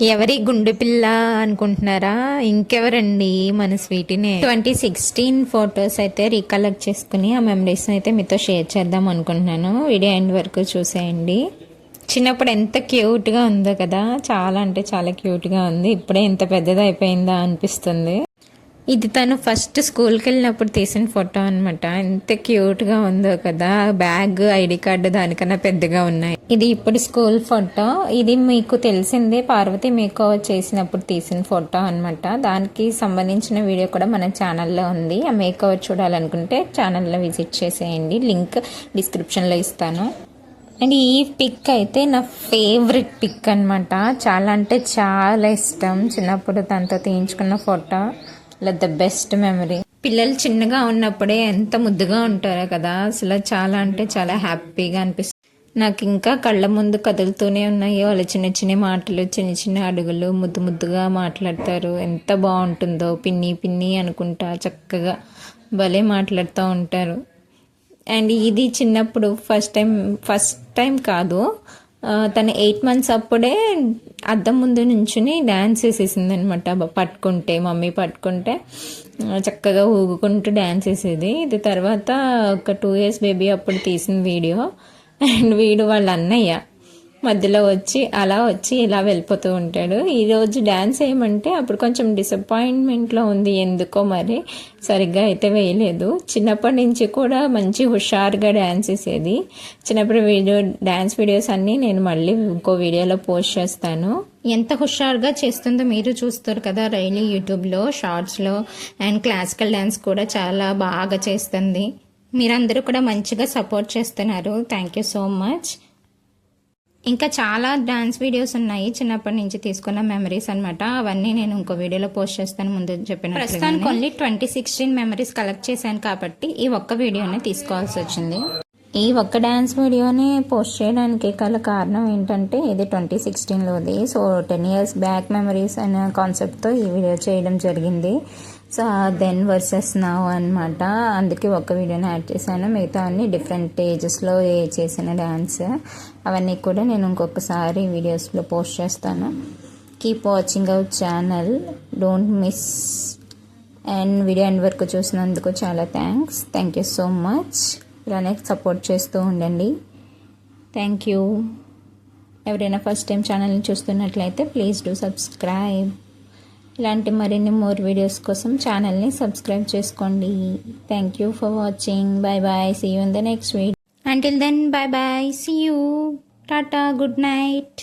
ఎవరి గుండె పిల్ల అనుకుంటున్నారా? ఇంకెవరండి, మన స్వీటీనే. 2016 ఫొటోస్ అయితే రీకలెక్ట్ చేసుకుని ఆ మెమరీస్ అయితే మీతో షేర్ చేద్దాం అనుకుంటున్నాను. వీడియో ఎండ్ వరకు చూసేయండి. చిన్నప్పుడు ఎంత క్యూట్గా ఉందో కదా, చాలా అంటే చాలా క్యూట్గా ఉంది. ఇప్పుడే ఎంత పెద్దది అయిపోయిందా అనిపిస్తుంది. ఇది తను ఫస్ట్ స్కూల్కి వెళ్ళినప్పుడు తీసిన ఫోటో అనమాట. ఎంత క్యూట్గా ఉందో కదా. బ్యాగ్, ఐడి కార్డు దానికన్నా పెద్దగా ఉన్నాయి. ఇది ఇప్పుడు స్కూల్ ఫోటో. ఇది మీకు తెలిసిందే, పార్వతి మేకఓవర్ చేసినప్పుడు తీసిన ఫోటో అనమాట. దానికి సంబంధించిన వీడియో కూడా మన ఛానల్లో ఉంది. ఆ మేకఓవర్ చూడాలనుకుంటే ఛానల్లో విజిట్ చేసేయండి. లింక్ డిస్క్రిప్షన్లో ఇస్తాను. అండ్ ఈ పిక్ అయితే నా ఫేవరెట్ పిక్ అనమాట. చాలా అంటే చాలా ఇష్టం. చిన్నప్పుడు తనతో తీయించుకున్న ఫోటో ద బెస్ట్ మెమరీ. పిల్లలు చిన్నగా ఉన్నప్పుడే ఎంత ముద్దుగా ఉంటారో కదా, అసలు చాలా అంటే చాలా హ్యాపీగా అనిపిస్తుంది. నాకు ఇంకా కళ్ళ ముందు కదులుతూనే ఉన్నాయి వాళ్ళ చిన్న చిన్న మాటలు, చిన్న చిన్న అడుగులు, ముద్దు ముద్దుగా మాట్లాడతారు. ఎంత బాగుంటుందో. పిన్ని పిన్ని అనుకుంటా చక్కగా భలే మాట్లాడుతూ ఉంటారు. అండ్ ఇది చిన్నప్పుడు ఫస్ట్ టైం కాదు, తను 8 months అప్పుడే అద్దం ముందు నుంచుని డ్యాన్స్ వేసేసింది అనమాట. పట్టుకుంటే, మమ్మీ పట్టుకుంటే చక్కగా ఊగుకుంటూ డ్యాన్స్ వేసేది. ఇది తర్వాత ఒక 2 years బేబీ అప్పుడు తీసిన వీడియో. అండ్ వీడు వాళ్ళ అన్నయ్య మధ్యలో వచ్చి ఇలా వెళ్ళిపోతూ ఉంటాడు. ఈరోజు డ్యాన్స్ వేయమంటే అప్పుడు కొంచెం డిసప్పాయింట్మెంట్లో ఉంది, ఎందుకో మరి సరిగ్గా అయితే వేయలేదు. చిన్నప్పటి నుంచి కూడా మంచి హుషారుగా డ్యాన్స్ వేసేది. చిన్నప్పుడు డ్యాన్స్ వీడియోస్ అన్నీ నేను మళ్ళీ ఇంకో వీడియోలో పోస్ట్ చేస్తాను. ఎంత హుషారుగా చేస్తుందో మీరు చూస్తారు కదా డైలీ యూట్యూబ్లో, షార్ట్స్లో. అండ్ క్లాసికల్ డ్యాన్స్ కూడా చాలా బాగా చేస్తుంది. మీరందరూ కూడా మంచిగా సపోర్ట్ చేస్తున్నారు. Thank you so much. ఇంకా చాలా డాన్స్ వీడియోస్ ఉన్నాయి చిన్నప్పటి నుంచి తీసుకున్న మెమరీస్ అనమాట. అవన్నీ నేను ఇంకో వీడియోలో పోస్ట్ చేస్తాను. ముందు చెప్పిన ప్రస్తుతానికి ఓన్లీ 2016 మెమరీస్ కలెక్ట్ చేశాను కాబట్టి ఈ ఒక్క వీడియోనే తీసుకోవాల్సి వచ్చింది. ఈ ఒక్క డ్యాన్స్ వీడియోని పోస్ట్ చేయడానికి గల కారణం ఏంటంటే ఇది 2016లోది. సో 10 years బ్యాక్ మెమరీస్ అనే కాన్సెప్ట్తో ఈ వీడియో చేయడం జరిగింది. సో దెన్ వర్సెస్ నౌ అనమాట. అందుకే ఒక వీడియోని యాడ్ చేశాను. మిగతా అన్ని డిఫరెంట్ ఏజెస్లో చేసిన డ్యాన్స్ అవన్నీ కూడా నేను ఇంకొకసారి వీడియోస్లో పోస్ట్ చేస్తాను. Keep watching our channel, don't miss. And video end వరకు చూసినందుకు చాలా థ్యాంక్ యూ సో మచ్. ఇలానే సపోర్ట్ చేస్తూ ఉండండి. Thank you. ఎవరైనా ఫస్ట్ టైం ఛానల్ని చూస్తున్నట్లయితే ప్లీజ్ డూ సబ్స్క్రైబ్. ఇలాంటి మరిన్ని మోర్ వీడియోస్ కోసం ఛానల్ని సబ్స్క్రైబ్ చేసుకోండి. Thank you for watching. Bye bye. See you in the next video. Until then bye bye. See you. టాటా. Good night.